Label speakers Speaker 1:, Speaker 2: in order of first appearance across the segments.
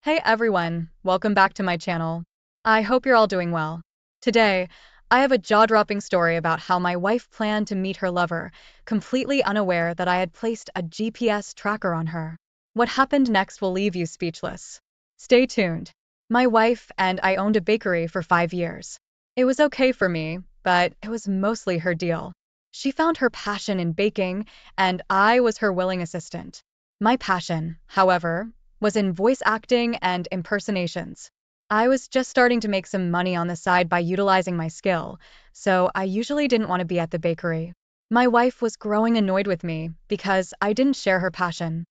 Speaker 1: Hey everyone, welcome back to my channel. I hope you're all doing well. Today, I have a jaw-dropping story about how my wife planned to meet her lover, completely unaware that I had placed a GPS tracker on her. What happened next will leave you speechless. Stay tuned. My wife and I owned a bakery for 5 years. It was okay for me, but it was mostly her deal. She found her passion in baking, and I was her willing assistant. My passion, however, was in voice acting and impersonations. I was just starting to make some money on the side by utilizing my skill, so I usually didn't want to be at the bakery. My wife was growing annoyed with me because I didn't share her passion.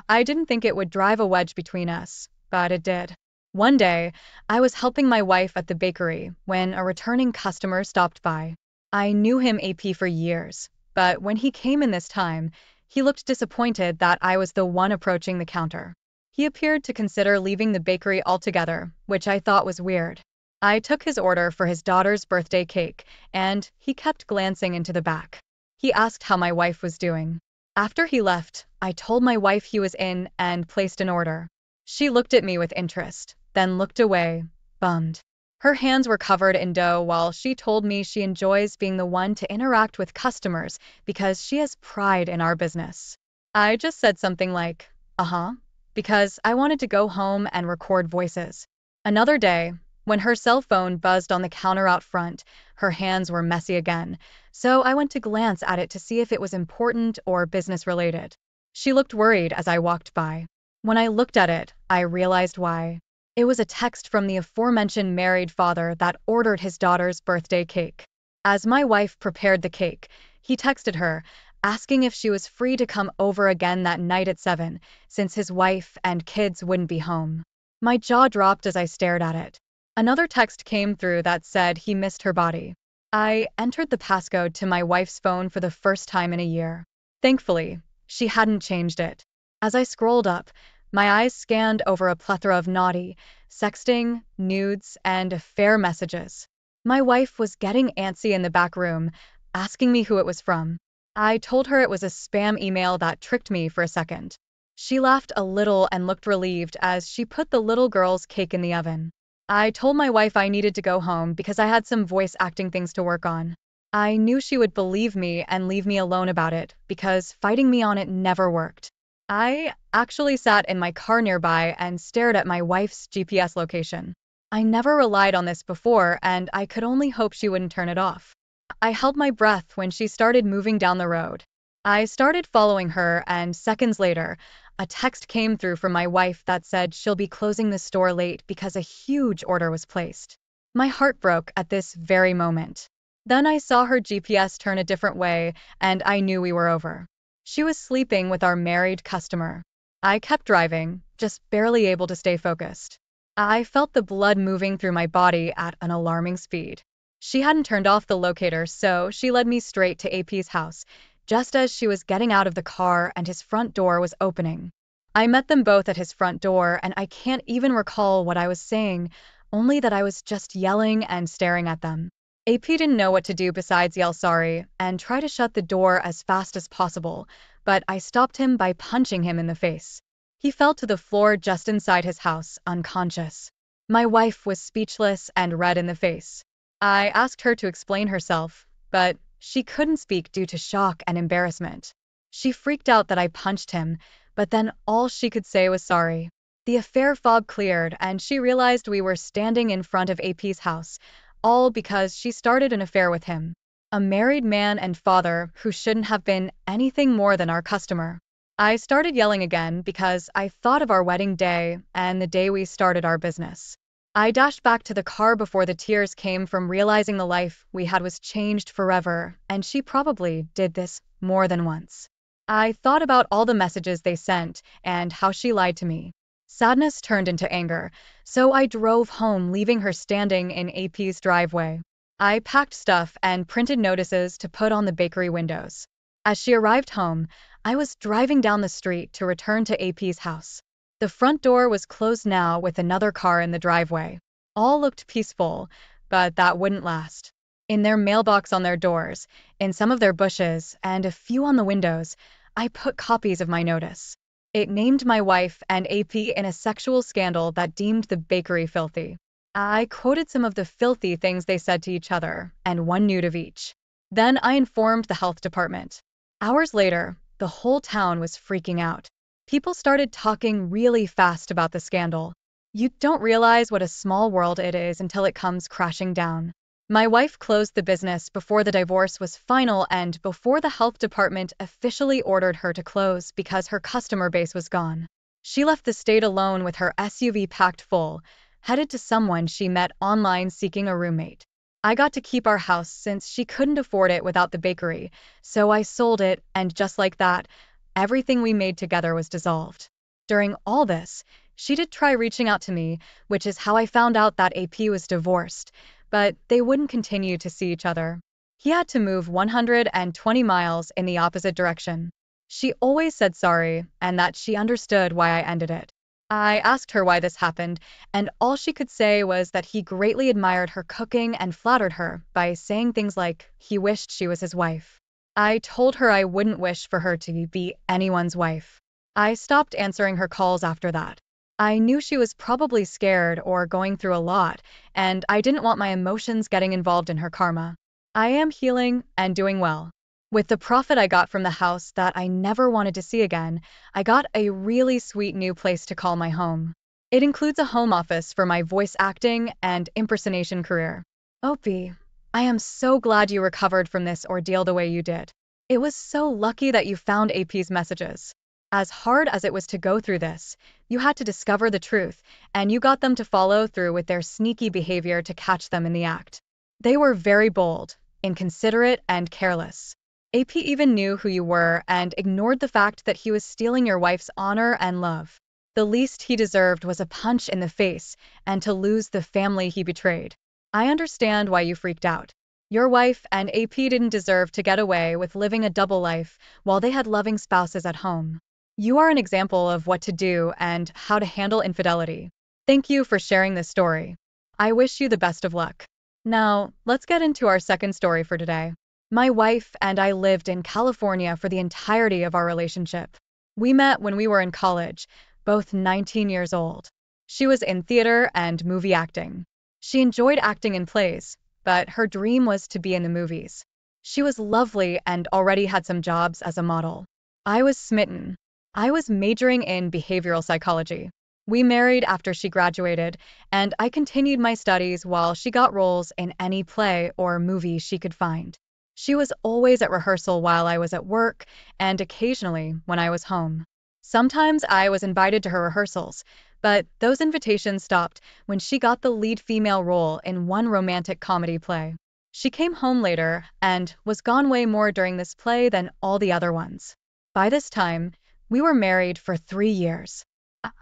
Speaker 1: I didn't think it would drive a wedge between us, but it did. One day, I was helping my wife at the bakery when a returning customer stopped by. I knew him AP for years, but when he came in this time, he looked disappointed that I was the one approaching the counter. He appeared to consider leaving the bakery altogether, which I thought was weird. I took his order for his daughter's birthday cake, and he kept glancing into the back. He asked how my wife was doing. After he left, I told my wife he was in and placed an order. She looked at me with interest, then looked away, bummed. Her hands were covered in dough while she told me she enjoys being the one to interact with customers because she has pride in our business. I just said something like, uh-huh, because I wanted to go home and record voices. Another day, when her cell phone buzzed on the counter out front, her hands were messy again, so I went to glance at it to see if it was important or business related. She looked worried as I walked by. When I looked at it, I realized why. It was a text from the aforementioned married father that ordered his daughter's birthday cake. As my wife prepared the cake, he texted her, asking if she was free to come over again that night at 7, since his wife and kids wouldn't be home. My jaw dropped as I stared at it. Another text came through that said he missed her body. I entered the passcode to my wife's phone for the first time in a year. Thankfully, she hadn't changed it. As I scrolled up, my eyes scanned over a plethora of naughty, sexting, nudes, and affair messages. My wife was getting antsy in the back room, asking me who it was from. I told her it was a spam email that tricked me for a second. She laughed a little and looked relieved as she put the little girl's cake in the oven. I told my wife I needed to go home because I had some voice acting things to work on. I knew she would believe me and leave me alone about it because fighting me on it never worked. I actually sat in my car nearby and stared at my wife's GPS location. I never relied on this before, and I could only hope she wouldn't turn it off. I held my breath when she started moving down the road. I started following her, and seconds later, a text came through from my wife that said she'll be closing the store late because a huge order was placed. My heart broke at this very moment. Then I saw her GPS turn a different way, and I knew we were over. She was sleeping with our married customer. I kept driving, just barely able to stay focused. I felt the blood moving through my body at an alarming speed. She hadn't turned off the locator, so she led me straight to AP's house, just as she was getting out of the car and his front door was opening. I met them both at his front door, and I can't even recall what I was saying, only that I was just yelling and staring at them. AP didn't know what to do besides yell sorry and try to shut the door as fast as possible, but I stopped him by punching him in the face. He fell to the floor just inside his house, unconscious. My wife was speechless and red in the face. I asked her to explain herself, but she couldn't speak due to shock and embarrassment. She freaked out that I punched him, but then all she could say was sorry. The affair fog cleared and she realized we were standing in front of AP's house, all because she started an affair with him. A married man and father who shouldn't have been anything more than our customer. I started yelling again because I thought of our wedding day and the day we started our business. I dashed back to the car before the tears came from realizing the life we had was changed forever, and she probably did this more than once. I thought about all the messages they sent and how she lied to me. Sadness turned into anger, so I drove home, leaving her standing in AP's driveway. I packed stuff and printed notices to put on the bakery windows. As she arrived home, I was driving down the street to return to AP's house. The front door was closed now with another car in the driveway. All looked peaceful, but that wouldn't last. In their mailbox on their doors, in some of their bushes, and a few on the windows, I put copies of my notice. It named my wife and AP in a sexual scandal that deemed the bakery filthy. I quoted some of the filthy things they said to each other, and one nude of each. Then I informed the health department. Hours later, the whole town was freaking out. People started talking really fast about the scandal. You don't realize what a small world it is until it comes crashing down. My wife closed the business before the divorce was final and before the health department officially ordered her to close because her customer base was gone. She left the state alone with her SUV packed full, headed to someone she met online seeking a roommate. I got to keep our house since she couldn't afford it without the bakery, so I sold it, and just like that, everything we made together was dissolved. During all this, she did try reaching out to me, which is how I found out that AP was divorced, but they wouldn't continue to see each other. He had to move 120 miles in the opposite direction. She always said sorry and that she understood why I ended it. I asked her why this happened, and all she could say was that he greatly admired her cooking and flattered her by saying things like he wished she was his wife. I told her I wouldn't wish for her to be anyone's wife. I stopped answering her calls after that. I knew she was probably scared or going through a lot, and I didn't want my emotions getting involved in her karma. I am healing and doing well. With the profit I got from the house that I never wanted to see again, I got a really sweet new place to call my home. It includes a home office for my voice acting and impersonation career. Opie, I am so glad you recovered from this ordeal the way you did. It was so lucky that you found AP's messages. As hard as it was to go through this, you had to discover the truth, and you got them to follow through with their sneaky behavior to catch them in the act. They were very bold, inconsiderate, and careless. AP even knew who you were and ignored the fact that he was stealing your wife's honor and love. The least he deserved was a punch in the face and to lose the family he betrayed. I understand why you freaked out. Your wife and AP didn't deserve to get away with living a double life while they had loving spouses at home. You are an example of what to do and how to handle infidelity. Thank you for sharing this story. I wish you the best of luck. Now, let's get into our second story for today. My wife and I lived in California for the entirety of our relationship. We met when we were in college, both 19 years old. She was in theater and movie acting. She enjoyed acting in plays, but her dream was to be in the movies. She was lovely and already had some jobs as a model. I was smitten. I was majoring in behavioral psychology. We married after she graduated, and I continued my studies while she got roles in any play or movie she could find. She was always at rehearsal while I was at work, and occasionally when I was home. Sometimes I was invited to her rehearsals, but those invitations stopped when she got the lead female role in one romantic comedy play. She came home later and was gone way more during this play than all the other ones. By this time, we were married for 3 years.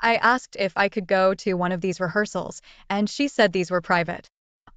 Speaker 1: I asked if I could go to one of these rehearsals, and she said these were private.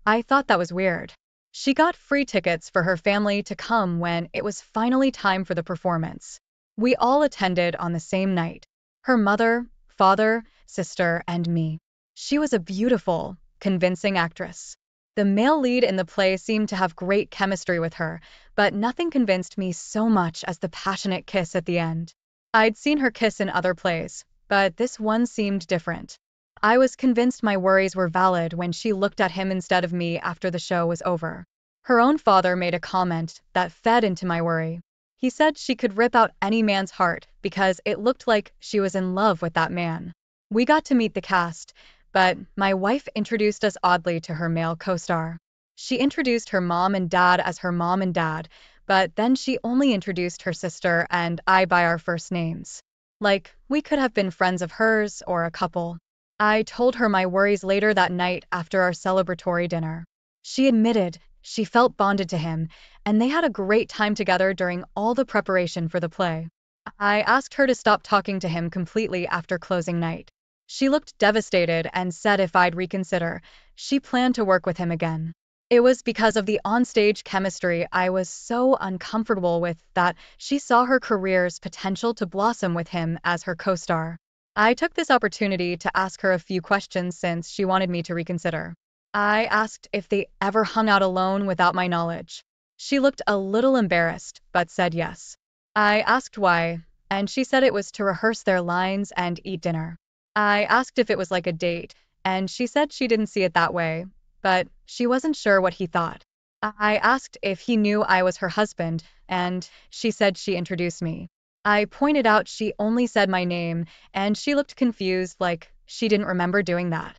Speaker 1: I thought that was weird. She got free tickets for her family to come when it was finally time for the performance. We all attended on the same night. Her mother, father, sister, and me. She was a beautiful, convincing actress. The male lead in the play seemed to have great chemistry with her, but nothing convinced me so much as the passionate kiss at the end. I'd seen her kiss in other plays, but this one seemed different. I was convinced my worries were valid when she looked at him instead of me after the show was over. Her own father made a comment that fed into my worry. He said she could rip out any man's heart because it looked like she was in love with that man. We got to meet the cast, but my wife introduced us oddly to her male co-star. She introduced her mom and dad as her mom and dad, but then she only introduced her sister and I by our first names. Like, we could have been friends of hers or a couple. I told her my worries later that night after our celebratory dinner. She admitted she felt bonded to him, and they had a great time together during all the preparation for the play. I asked her to stop talking to him completely after closing night. She looked devastated and said if I'd reconsider, she planned to work with him again. It was because of the onstage chemistry I was so uncomfortable with that she saw her career's potential to blossom with him as her co-star. I took this opportunity to ask her a few questions since she wanted me to reconsider. I asked if they ever hung out alone without my knowledge. She looked a little embarrassed, but said yes. I asked why, and she said it was to rehearse their lines and eat dinner. I asked if it was like a date, and she said she didn't see it that way, but she wasn't sure what he thought. I asked if he knew I was her husband, and she said she introduced me. I pointed out she only said my name, and she looked confused, like she didn't remember doing that.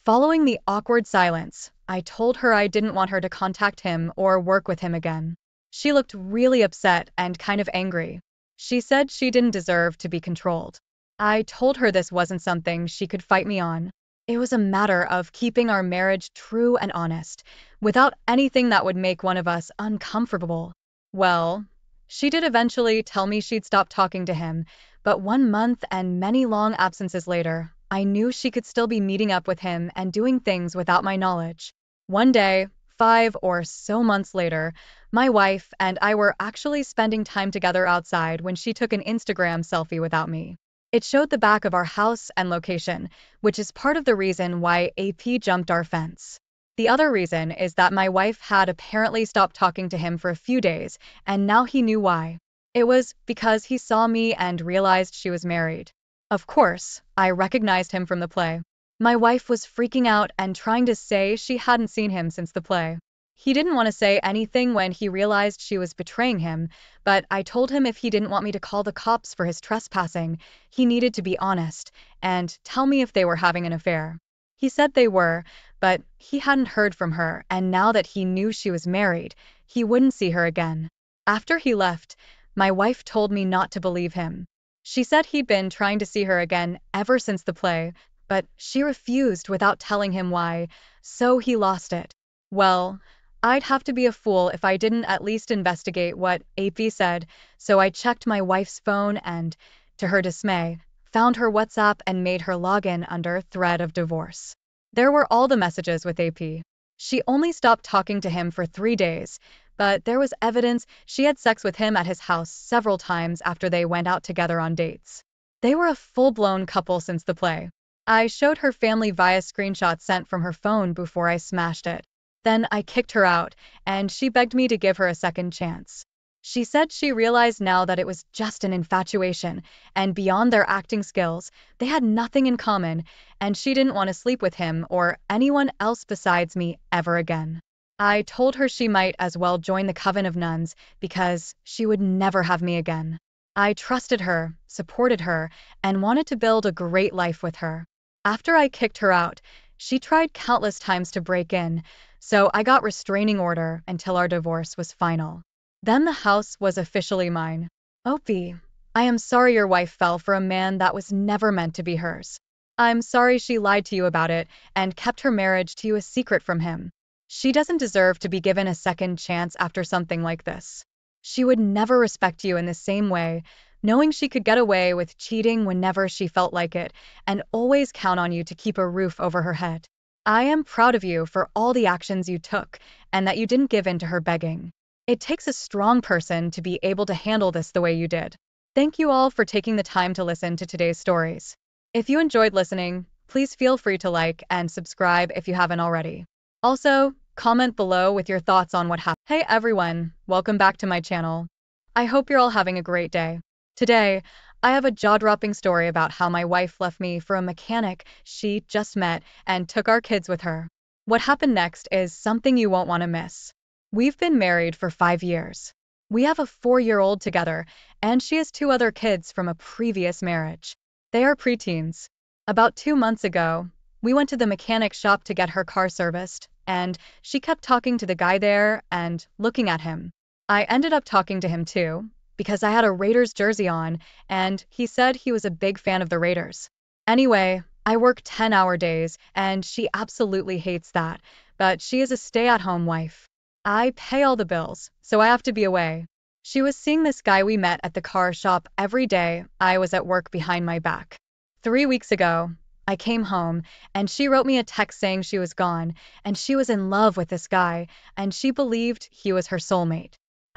Speaker 1: Following the awkward silence, I told her I didn't want her to contact him or work with him again. She looked really upset and kind of angry. She said she didn't deserve to be controlled. I told her this wasn't something she could fight me on. It was a matter of keeping our marriage true and honest, without anything that would make one of us uncomfortable. Well, she did eventually tell me she'd stop talking to him, but 1 month and many long absences later, I knew she could still be meeting up with him and doing things without my knowledge. One day, 5 or so months later, my wife and I were actually spending time together outside when she took an Instagram selfie without me. It showed the back of our house and location, which is part of the reason why AP jumped our fence. The other reason is that my wife had apparently stopped talking to him for a few days, and now he knew why. It was because he saw me and realized she was married. Of course, I recognized him from the play. My wife was freaking out and trying to say she hadn't seen him since the play. He didn't want to say anything when he realized she was betraying him, but I told him if he didn't want me to call the cops for his trespassing, he needed to be honest and tell me if they were having an affair. He said they were, but he hadn't heard from her, and now that he knew she was married, he wouldn't see her again. After he left, my wife told me not to believe him. She said he'd been trying to see her again ever since the play, but she refused without telling him why, so he lost it. Well, I'd have to be a fool if I didn't at least investigate what AP said, so I checked my wife's phone and, to her dismay, found her WhatsApp and made her log in under threat of divorce. There were all the messages with AP. She only stopped talking to him for 3 days, but there was evidence she had sex with him at his house several times after they went out together on dates. They were a full-blown couple since the play. I showed her family via screenshots sent from her phone before I smashed it. Then I kicked her out, and she begged me to give her a second chance. She said she realized now that it was just an infatuation, and beyond their acting skills, they had nothing in common, and she didn't want to sleep with him or anyone else besides me ever again. I told her she might as well join the Coven of Nuns because she would never have me again. I trusted her, supported her, and wanted to build a great life with her. After I kicked her out, she tried countless times to break in, so I got restraining order until our divorce was final. Then the house was officially mine. Opie, I am sorry your wife fell for a man that was never meant to be hers. I'm sorry she lied to you about it and kept her marriage to you a secret from him. She doesn't deserve to be given a second chance after something like this. She would never respect you in the same way, knowing she could get away with cheating whenever she felt like it, and always count on you to keep a roof over her head. I am proud of you for all the actions you took, and that you didn't give in to her begging. It takes a strong person to be able to handle this the way you did. Thank you all for taking the time to listen to today's stories. If you enjoyed listening, please feel free to like and subscribe if you haven't already. Also, comment below with your thoughts on what happened. Hey everyone, welcome back to my channel. I hope you're all having a great day. Today, I have a jaw-dropping story about how my wife left me for a mechanic she just met and took our kids with her. What happened next is something you won't want to miss. We've been married for 5 years. We have a 4-year-old together, and she has 2 other kids from a previous marriage. They are preteens. About 2 months ago, we went to the mechanic shop to get her car serviced, and she kept talking to the guy there and looking at him. I ended up talking to him too, because I had a Raiders jersey on, and he said he was a big fan of the Raiders. Anyway, I work 10-hour days, and she absolutely hates that, but she is a stay-at-home wife. I pay all the bills, so I have to be away. She was seeing this guy we met at the car shop every day I was at work behind my back. 3 weeks ago, I came home, and she wrote me a text saying she was gone, and she was in love with this guy, and she believed he was her soulmate.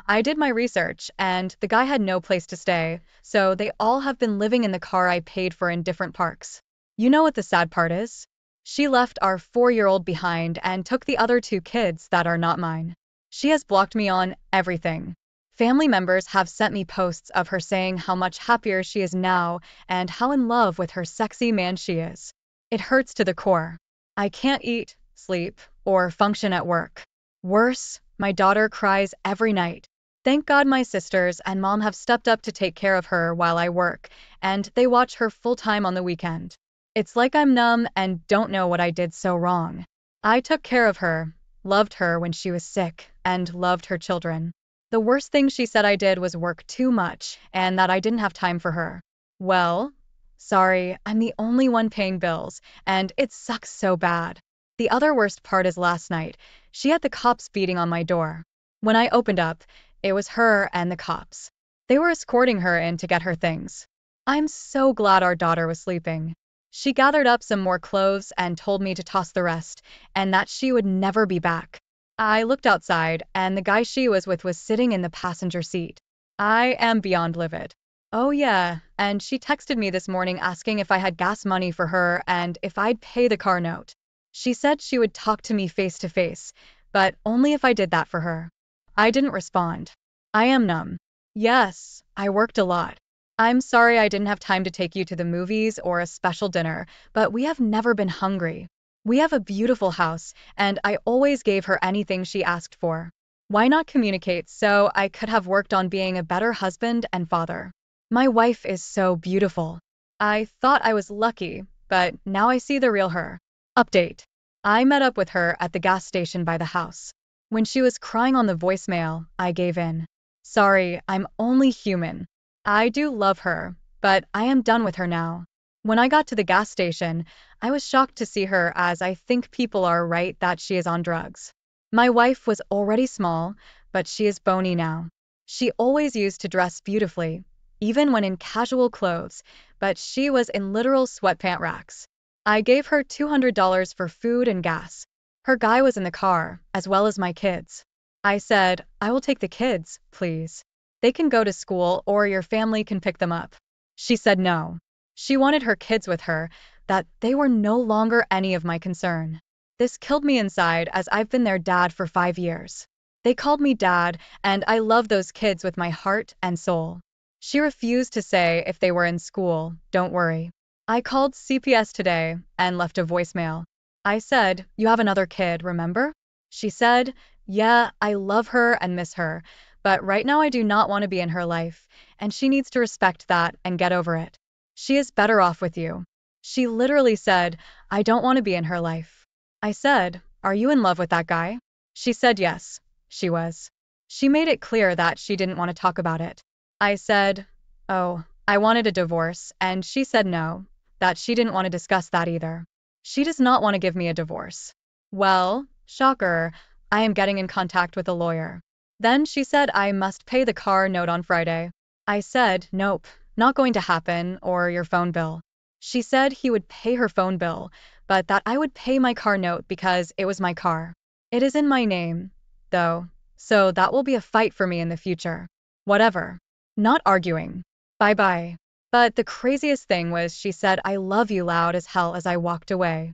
Speaker 1: I did my research, and the guy had no place to stay, so they all have been living in the car I paid for in different parks. You know what the sad part is? She left our 4-year-old behind and took the other 2 kids that are not mine. She has blocked me on everything. Family members have sent me posts of her saying how much happier she is now and how in love with her sexy man she is. It hurts to the core. I can't eat, sleep, or function at work. Worse, my daughter cries every night. Thank God my sisters and mom have stepped up to take care of her while I work, and they watch her full time on the weekend. It's like I'm numb and don't know what I did so wrong. I took care of her, loved her when she was sick, and loved her children. The worst thing she said I did was work too much and that I didn't have time for her. Well, sorry, I'm the only one paying bills, and it sucks so bad. The other worst part is last night, she had the cops beating on my door. When I opened up, it was her and the cops. They were escorting her in to get her things. I'm so glad our daughter was sleeping. She gathered up some more clothes and told me to toss the rest, and that she would never be back. I looked outside, and the guy she was with was sitting in the passenger seat. I am beyond livid. Oh yeah, and she texted me this morning asking if I had gas money for her and if I'd pay the car note. She said she would talk to me face to face, but only if I did that for her. I didn't respond. I am numb. Yes, I worked a lot. I'm sorry I didn't have time to take you to the movies or a special dinner, but we have never been hungry. We have a beautiful house, and I always gave her anything she asked for. Why not communicate so I could have worked on being a better husband and father? My wife is so beautiful. I thought I was lucky, but now I see the real her. Update. I met up with her at the gas station by the house. When she was crying on the voicemail, I gave in. Sorry, I'm only human. I do love her, but I am done with her now. When I got to the gas station, I was shocked to see her as I think people are right that she is on drugs. My wife was already small, but she is bony now. She always used to dress beautifully, even when in casual clothes, but she was in literal sweatpant racks. I gave her $200 for food and gas. Her guy was in the car, as well as my kids. I said, I will take the kids, please. They can go to school or your family can pick them up. She said no. She wanted her kids with her, that they were no longer any of my concern. This killed me inside as I've been their dad for 5 years. They called me dad, and I love those kids with my heart and soul. She refused to say if they were in school, don't worry. I called CPS today and left a voicemail. I said, you have another kid, remember? She said, yeah, I love her and miss her, but right now I do not want to be in her life, and she needs to respect that and get over it. She is better off with you. She literally said, I don't want to be in her life. I said, are you in love with that guy? She said yes, she was. She made it clear that she didn't want to talk about it. I said, oh, I wanted a divorce, and she said no, that she didn't want to discuss that either. She does not want to give me a divorce. Well, shocker, I am getting in contact with a lawyer. Then she said I must pay the car note on Friday. I said, nope, not going to happen, or your phone bill. She said he would pay her phone bill, but that I would pay my car note because it was my car. It is in my name, though, so that will be a fight for me in the future. Whatever. Not arguing. Bye-bye. But the craziest thing was she said I love you loud as hell as I walked away.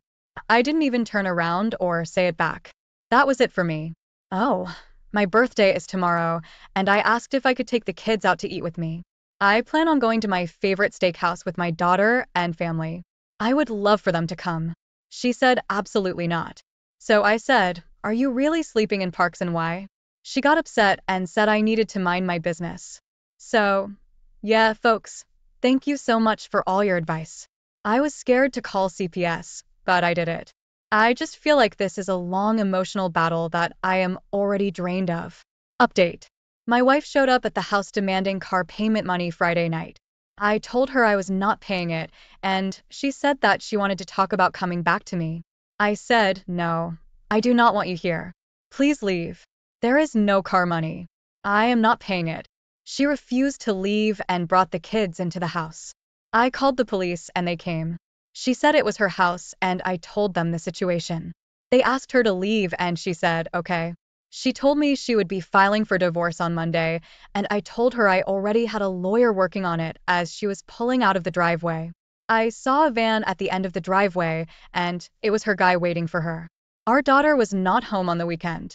Speaker 1: I didn't even turn around or say it back. That was it for me. Oh, my birthday is tomorrow, and I asked if I could take the kids out to eat with me. I plan on going to my favorite steakhouse with my daughter and family. I would love for them to come. She said absolutely not. So I said, are you really sleeping in Parks and Y? She got upset and said I needed to mind my business. So, yeah, folks, thank you so much for all your advice. I was scared to call CPS, but I did it. I just feel like this is a long emotional battle that I am already drained of. Update. My wife showed up at the house demanding car payment money Friday night. I told her I was not paying it, and she said that she wanted to talk about coming back to me. I said, no, I do not want you here. Please leave. There is no car money. I am not paying it. She refused to leave and brought the kids into the house. I called the police and they came. She said it was her house and I told them the situation. They asked her to leave and she said, okay. She told me she would be filing for divorce on Monday, and I told her I already had a lawyer working on it as she was pulling out of the driveway. I saw a van at the end of the driveway, and it was her guy waiting for her. Our daughter was not home on the weekend.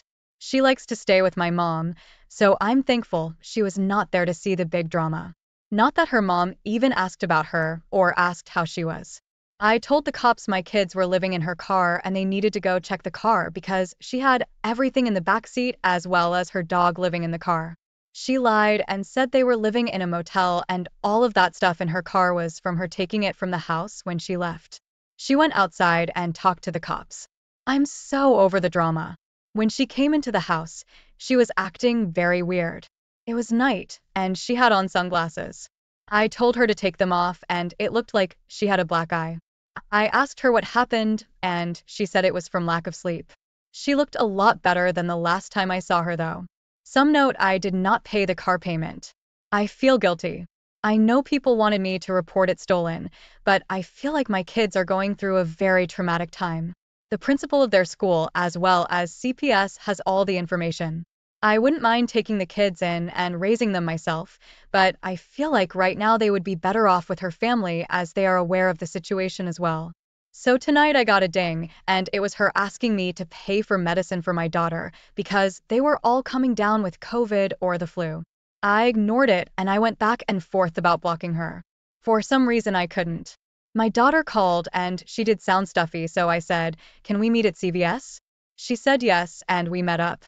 Speaker 1: She likes to stay with my mom, so I'm thankful she was not there to see the big drama. Not that her mom even asked about her or asked how she was. I told the cops my kids were living in her car and they needed to go check the car because she had everything in the back seat as well as her dog living in the car. She lied and said they were living in a motel and all of that stuff in her car was from her taking it from the house when she left. She went outside and talked to the cops. I'm so over the drama. When she came into the house, she was acting very weird. It was night, and she had on sunglasses. I told her to take them off, and it looked like she had a black eye. I asked her what happened, and she said it was from lack of sleep. She looked a lot better than the last time I saw her, though. Some note I did not pay the car payment. I feel guilty. I know people wanted me to report it stolen, but I feel like my kids are going through a very traumatic time. The principal of their school, as well as CPS, has all the information. I wouldn't mind taking the kids in and raising them myself, but I feel like right now they would be better off with her family as they are aware of the situation as well. So tonight I got a ding, and it was her asking me to pay for medicine for my daughter because they were all coming down with COVID or the flu. I ignored it and I went back and forth about blocking her. For some reason I couldn't. My daughter called and she did sound stuffy, so I said, "Can we meet at CVS?" She said yes, and we met up.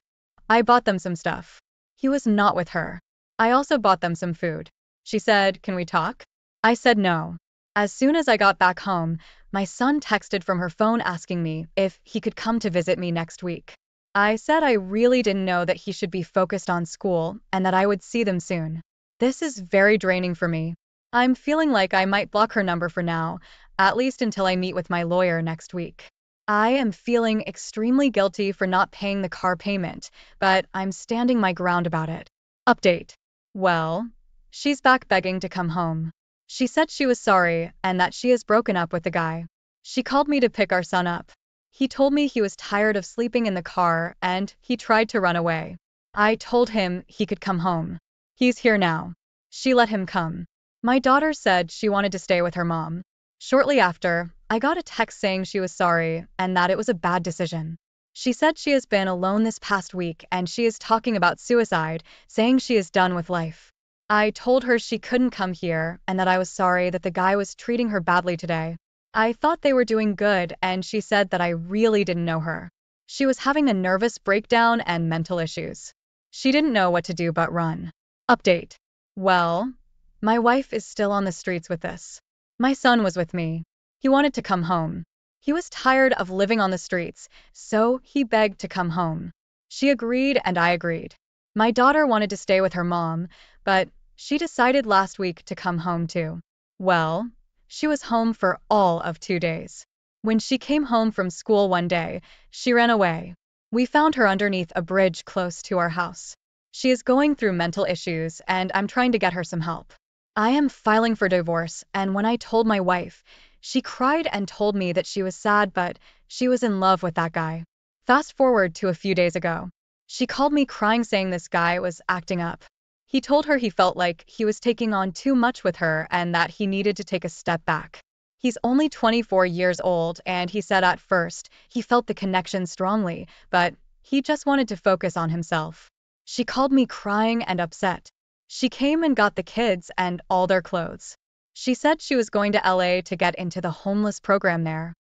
Speaker 1: I bought them some stuff. He was not with her. I also bought them some food. She said, "Can we talk?" I said no. As soon as I got back home, my son texted from her phone asking me if he could come to visit me next week. I said I really didn't know that he should be focused on school and that I would see them soon. This is very draining for me. I'm feeling like I might block her number for now, at least until I meet with my lawyer next week. I am feeling extremely guilty for not paying the car payment, but I'm standing my ground about it. Update. Well, she's back begging to come home. She said she was sorry and that she has broken up with the guy. She called me to pick our son up. He told me he was tired of sleeping in the car and he tried to run away. I told him he could come home. He's here now. She let him come. My daughter said she wanted to stay with her mom. Shortly after, I got a text saying she was sorry and that it was a bad decision. She said she has been alone this past week and she is talking about suicide, saying she is done with life. I told her she couldn't come here and that I was sorry that the guy was treating her badly today. I thought they were doing good and she said that I really didn't know her. She was having a nervous breakdown and mental issues. She didn't know what to do but run. Update. Well, my wife is still on the streets with this. My son was with me. He wanted to come home. He was tired of living on the streets, so he begged to come home. She agreed and I agreed. My daughter wanted to stay with her mom, but she decided last week to come home too. Well, she was home for all of 2 days. When she came home from school one day, she ran away. We found her underneath a bridge close to our house. She is going through mental issues and I'm trying to get her some help. I am filing for divorce, and when I told my wife, she cried and told me that she was sad but she was in love with that guy. Fast forward to a few days ago. She called me crying saying this guy was acting up. He told her he felt like he was taking on too much with her and that he needed to take a step back. He's only 24 years old and he said at first he felt the connection strongly, but he just wanted to focus on himself. She called me crying and upset. She came and got the kids and all their clothes. She said she was going to LA to get into the homeless program there.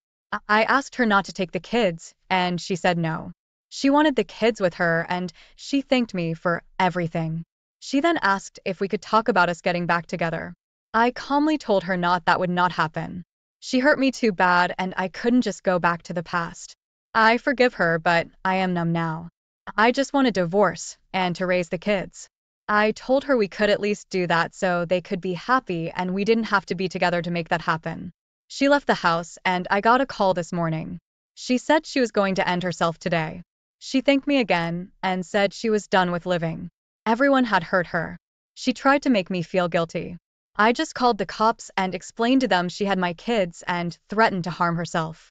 Speaker 1: I asked her not to take the kids, and she said no. She wanted the kids with her, and she thanked me for everything. She then asked if we could talk about us getting back together. I calmly told her that would not happen. She hurt me too bad, and I couldn't just go back to the past. I forgive her, but I am numb now. I just want a divorce and to raise the kids. I told her we could at least do that so they could be happy and we didn't have to be together to make that happen. She left the house and I got a call this morning. She said she was going to end herself today. She thanked me again and said she was done with living. Everyone had hurt her. She tried to make me feel guilty. I just called the cops and explained to them she had my kids and threatened to harm herself.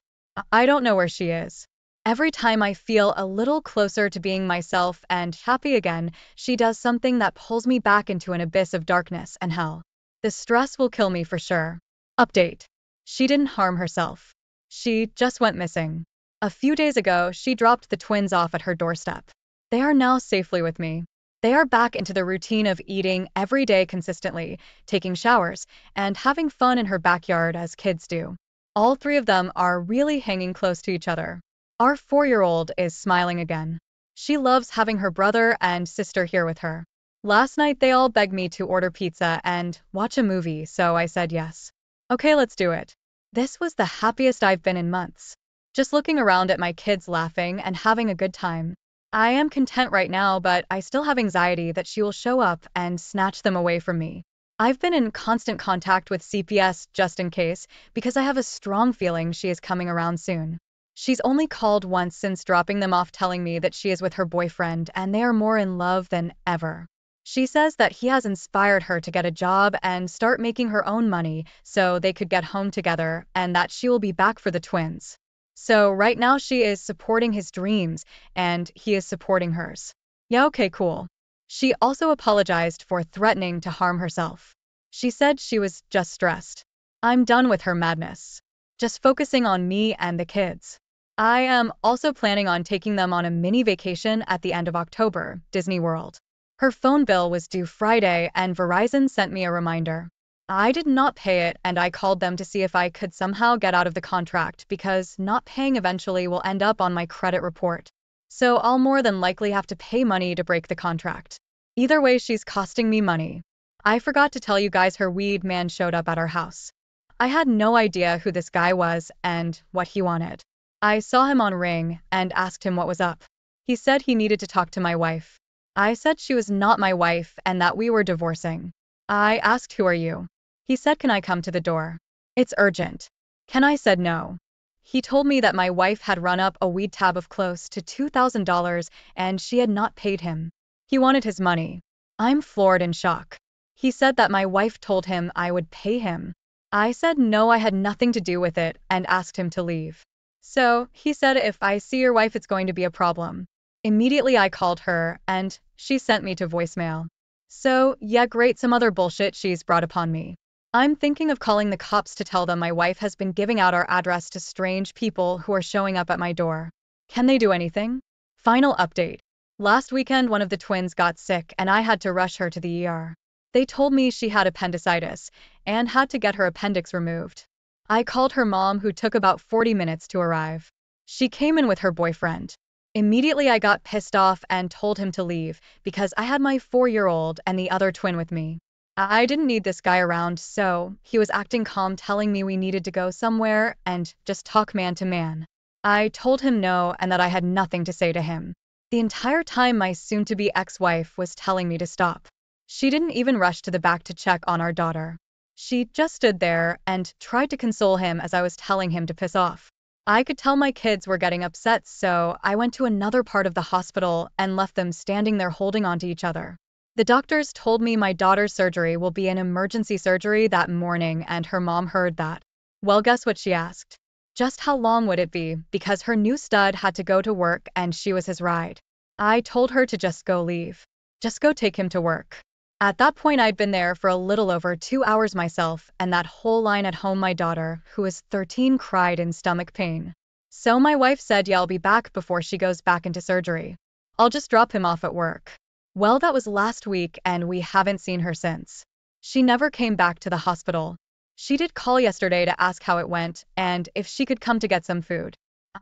Speaker 1: I don't know where she is. Every time I feel a little closer to being myself and happy again, she does something that pulls me back into an abyss of darkness and hell. The stress will kill me for sure. Update. She didn't harm herself. She just went missing. A few days ago, she dropped the twins off at her doorstep. They are now safely with me. They are back into the routine of eating every day consistently, taking showers, and having fun in her backyard as kids do. All three of them are really hanging close to each other. Our 4-year-old is smiling again. She loves having her brother and sister here with her. Last night they all begged me to order pizza and watch a movie, so I said yes. Okay, let's do it. This was the happiest I've been in months. Just looking around at my kids laughing and having a good time. I am content right now, but I still have anxiety that she will show up and snatch them away from me. I've been in constant contact with CPS just in case, because I have a strong feeling she is coming around soon. She's only called once since dropping them off, telling me that she is with her boyfriend and they are more in love than ever. She says that he has inspired her to get a job and start making her own money so they could get home together, and that she will be back for the twins. So right now she is supporting his dreams and he is supporting hers. Yeah, okay, cool. She also apologized for threatening to harm herself. She said she was just stressed. I'm done with her madness. Just focusing on me and the kids. I am also planning on taking them on a mini vacation at the end of October, Disney World. Her phone bill was due Friday and Verizon sent me a reminder. I did not pay it and I called them to see if I could somehow get out of the contract because not paying eventually will end up on my credit report. So I'll more than likely have to pay money to break the contract. Either way, she's costing me money. I forgot to tell you guys her weed man showed up at our house. I had no idea who this guy was and what he wanted. I saw him on Ring and asked him what was up. He said he needed to talk to my wife. I said she was not my wife and that we were divorcing. I asked, who are you? He said, can I come to the door? It's urgent. Ken, I said no. He told me that my wife had run up a weed tab of close to $2,000 and she had not paid him. He wanted his money. I'm floored in shock. He said that my wife told him I would pay him. I said no, I had nothing to do with it and asked him to leave. So, he said if I see your wife it's going to be a problem. Immediately I called her and she sent me to voicemail. So, yeah, great, some other bullshit she's brought upon me. I'm thinking of calling the cops to tell them my wife has been giving out our address to strange people who are showing up at my door. Can they do anything? Final update. Last weekend one of the twins got sick and I had to rush her to the ER. They told me she had appendicitis and had to get her appendix removed. I called her mom, who took about 40 minutes to arrive. She came in with her boyfriend. Immediately I got pissed off and told him to leave because I had my 4-year-old and the other twin with me. I didn't need this guy around, so he was acting calm, telling me we needed to go somewhere and just talk man to man. I told him no and that I had nothing to say to him. The entire time my soon-to-be ex-wife was telling me to stop. She didn't even rush to the back to check on our daughter. She just stood there and tried to console him as I was telling him to piss off. I could tell my kids were getting upset, so I went to another part of the hospital and left them standing there holding on to each other. The doctors told me my daughter's surgery will be an emergency surgery that morning, and her mom heard that. Well, guess what she asked? Just how long would it be, because her new stud had to go to work and she was his ride. I told her to just go leave. Just go take him to work. At that point I'd been there for a little over 2 hours myself, and that whole line at home my daughter, who is 13, cried in stomach pain. So my wife said, yeah, I'll be back before she goes back into surgery. I'll just drop him off at work. Well, that was last week and we haven't seen her since. She never came back to the hospital. She did call yesterday to ask how it went and if she could come to get some food.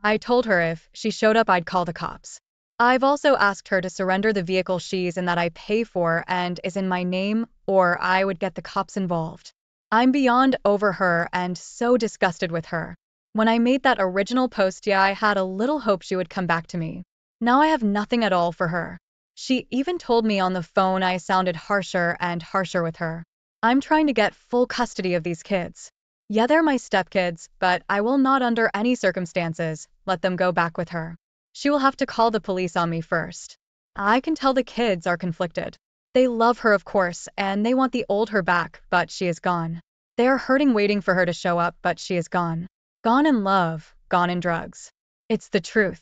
Speaker 1: I told her if she showed up I'd call the cops. I've also asked her to surrender the vehicle she's in that I pay for and is in my name, or I would get the cops involved. I'm beyond over her and so disgusted with her. When I made that original post, yeah, I had a little hope she would come back to me. Now I have nothing at all for her. She even told me on the phone I sounded harsher and harsher with her. I'm trying to get full custody of these kids. Yeah, they're my stepkids, but I will not under any circumstances let them go back with her. She will have to call the police on me first. I can tell the kids are conflicted. They love her, of course, and they want the old her back, but she is gone. They are hurting waiting for her to show up, but she is gone. Gone in love, gone in drugs. It's the truth.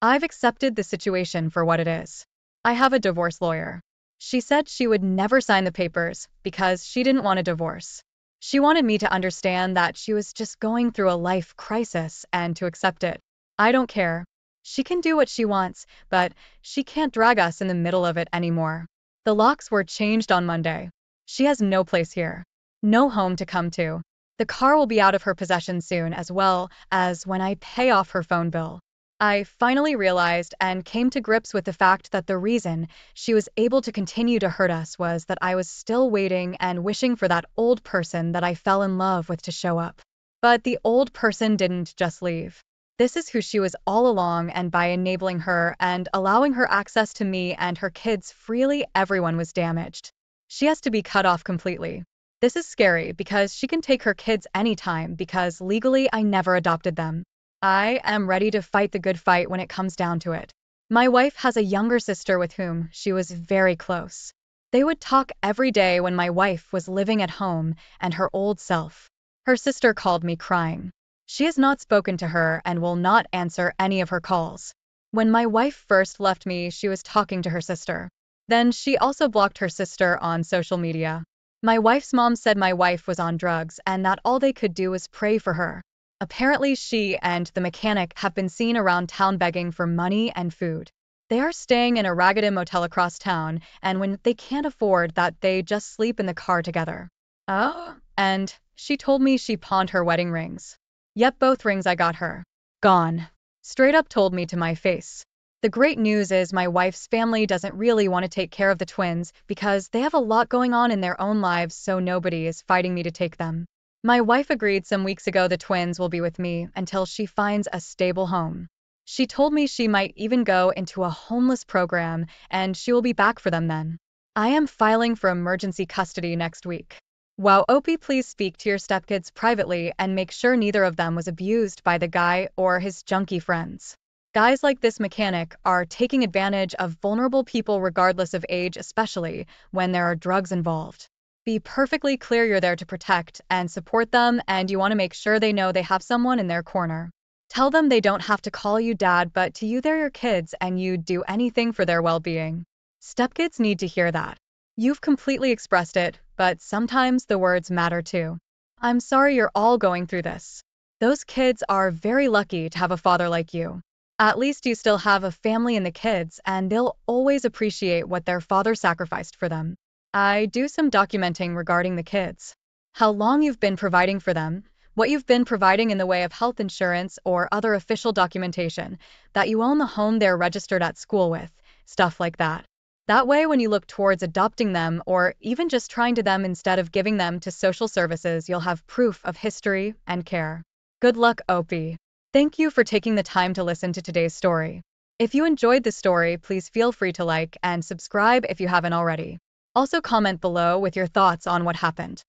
Speaker 1: I've accepted the situation for what it is. I have a divorce lawyer. She said she would never sign the papers because she didn't want a divorce. She wanted me to understand that she was just going through a life crisis and to accept it. I don't care. She can do what she wants, but she can't drag us in the middle of it anymore. The locks were changed on Monday. She has no place here. No home to come to. The car will be out of her possession soon, as well as when I pay off her phone bill. I finally realized and came to grips with the fact that the reason she was able to continue to hurt us was that I was still waiting and wishing for that old person that I fell in love with to show up. But the old person didn't just leave. This is who she was all along, and by enabling her and allowing her access to me and her kids freely, everyone was damaged. She has to be cut off completely. This is scary because she can take her kids anytime because legally I never adopted them. I am ready to fight the good fight when it comes down to it. My wife has a younger sister with whom she was very close. They would talk every day when my wife was living at home and her old self. Her sister called me crying. She has not spoken to her and will not answer any of her calls. When my wife first left me, she was talking to her sister. Then she also blocked her sister on social media. My wife's mom said my wife was on drugs and that all they could do was pray for her. Apparently she and the mechanic have been seen around town begging for money and food. They are staying in a ragged motel across town, and when they can't afford that, they just sleep in the car together. Oh, and she told me she pawned her wedding rings. Yep, both rings I got her. Gone. Straight up told me to my face. The great news is my wife's family doesn't really want to take care of the twins because they have a lot going on in their own lives, so nobody is fighting me to take them. My wife agreed some weeks ago the twins will be with me until she finds a stable home. She told me she might even go into a homeless program and she will be back for them then. I am filing for emergency custody next week. Wow, Opie, please speak to your stepkids privately and make sure neither of them was abused by the guy or his junkie friends. Guys like this mechanic are taking advantage of vulnerable people regardless of age, especially when there are drugs involved. Be perfectly clear you're there to protect and support them, and you want to make sure they know they have someone in their corner. Tell them they don't have to call you dad, but to you they're your kids and you'd do anything for their well-being. Stepkids need to hear that. You've completely expressed it, but sometimes the words matter too. I'm sorry you're all going through this. Those kids are very lucky to have a father like you. At least you still have a family in the kids, and they'll always appreciate what their father sacrificed for them. I do some documenting regarding the kids. How long you've been providing for them, what you've been providing in the way of health insurance or other official documentation, that you own the home they're registered at school with, stuff like that. That way when you look towards adopting them or even just trying to them instead of giving them to social services, you'll have proof of history and care. Good luck, Opie. Thank you for taking the time to listen to today's story. If you enjoyed the story, please feel free to like and subscribe if you haven't already. Also comment below with your thoughts on what happened.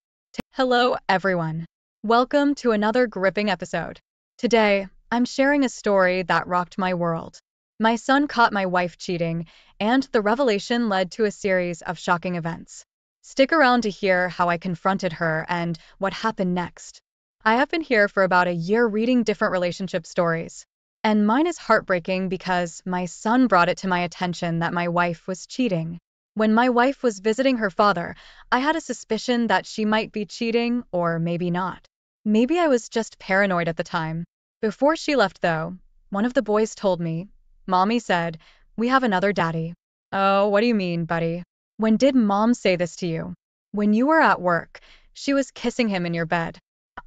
Speaker 1: Hello, everyone. Welcome to another gripping episode. Today, I'm sharing a story that rocked my world. My son caught my wife cheating, and the revelation led to a series of shocking events. Stick around to hear how I confronted her and what happened next. I have been here for about a year reading different relationship stories, and mine is heartbreaking because my son brought it to my attention that my wife was cheating. When my wife was visiting her father, I had a suspicion that she might be cheating, or maybe not. Maybe I was just paranoid at the time. Before she left, though, one of the boys told me, "Mommy said, we have another daddy." Oh, what do you mean, buddy? When did Mom say this to you? When you were at work, she was kissing him in your bed.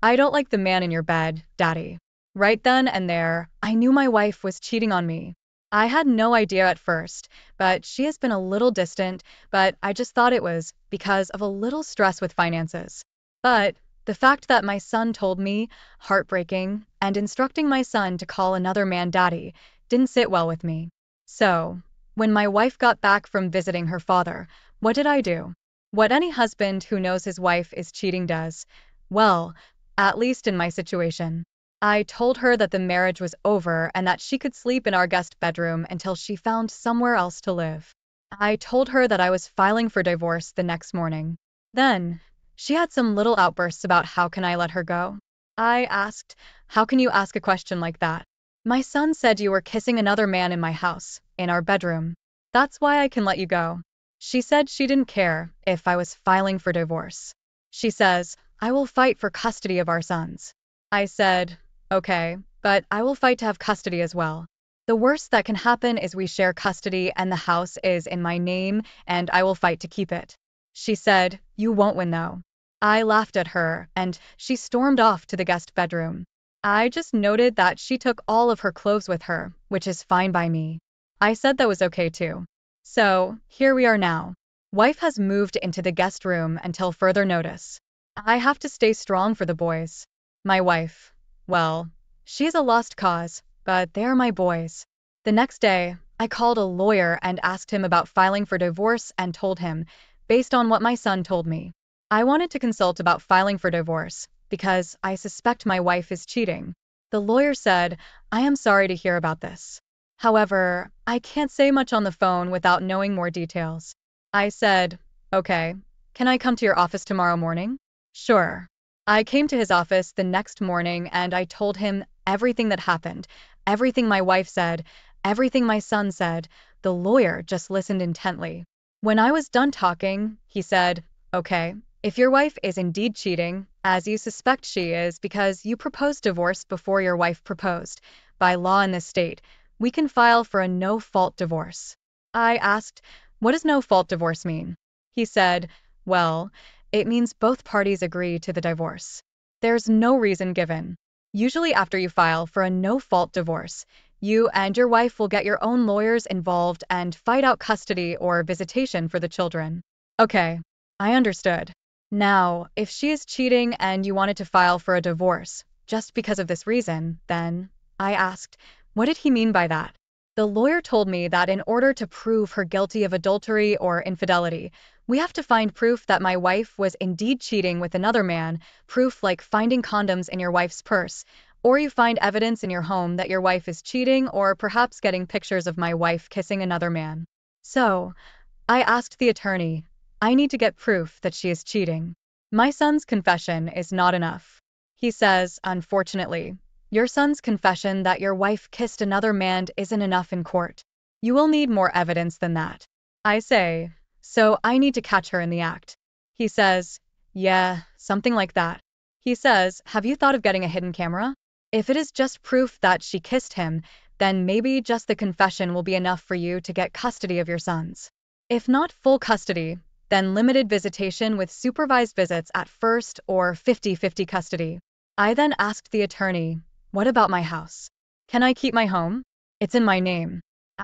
Speaker 1: I don't like the man in your bed, Daddy. Right then and there, I knew my wife was cheating on me. I had no idea at first, but she has been a little distant, but I just thought it was because of a little stress with finances. But the fact that my son told me, heartbreaking, and instructing my son to call another man daddy, didn't sit well with me. So, when my wife got back from visiting her father, what did I do? What any husband who knows his wife is cheating does. Well, at least in my situation. I told her that the marriage was over and that she could sleep in our guest bedroom until she found somewhere else to live. I told her that I was filing for divorce the next morning. Then, she had some little outbursts about how can I let her go. I asked, how can you ask a question like that? My son said you were kissing another man in my house, in our bedroom. That's why I can let you go. She said she didn't care if I was filing for divorce. She says, I will fight for custody of our sons. I said, okay, but I will fight to have custody as well. The worst that can happen is we share custody and the house is in my name and I will fight to keep it. She said, "You won't win though." I laughed at her and she stormed off to the guest bedroom. I just noted that she took all of her clothes with her, which is fine by me. I said that was okay too. So, here we are now. Wife has moved into the guest room until further notice. I have to stay strong for the boys. My wife. Well, she's a lost cause, but they're my boys. The next day, I called a lawyer and asked him about filing for divorce and told him, based on what my son told me. I wanted to consult about filing for divorce because I suspect my wife is cheating. The lawyer said, "I am sorry to hear about this. However, I can't say much on the phone without knowing more details." I said, "Okay, can I come to your office tomorrow morning?" "Sure." I came to his office the next morning and I told him everything that happened, everything my wife said, everything my son said. The lawyer just listened intently. When I was done talking, he said, "Okay, if your wife is indeed cheating, as you suspect she is because you proposed divorce before your wife proposed, by law in this state, we can file for a no-fault divorce." I asked, "What does no-fault divorce mean?" He said, "Well, it means both parties agree to the divorce. There's no reason given. Usually after you file for a no-fault divorce, you and your wife will get your own lawyers involved and fight out custody or visitation for the children." Okay, I understood. Now, if she is cheating and you wanted to file for a divorce just because of this reason, then, I asked, what did he mean by that? The lawyer told me that in order to prove her guilty of adultery or infidelity, we have to find proof that my wife was indeed cheating with another man, proof like finding condoms in your wife's purse, or you find evidence in your home that your wife is cheating, or perhaps getting pictures of my wife kissing another man. So, I asked the attorney, I need to get proof that she is cheating. My son's confession is not enough. He says, unfortunately, your son's confession that your wife kissed another man isn't enough in court. You will need more evidence than that. I say, so I need to catch her in the act. He says, yeah, something like that. He says, have you thought of getting a hidden camera? If it is just proof that she kissed him, then maybe just the confession will be enough for you to get custody of your sons. If not full custody, then limited visitation with supervised visits at first or 50-50 custody. I then asked the attorney, what about my house? Can I keep my home? It's in my name.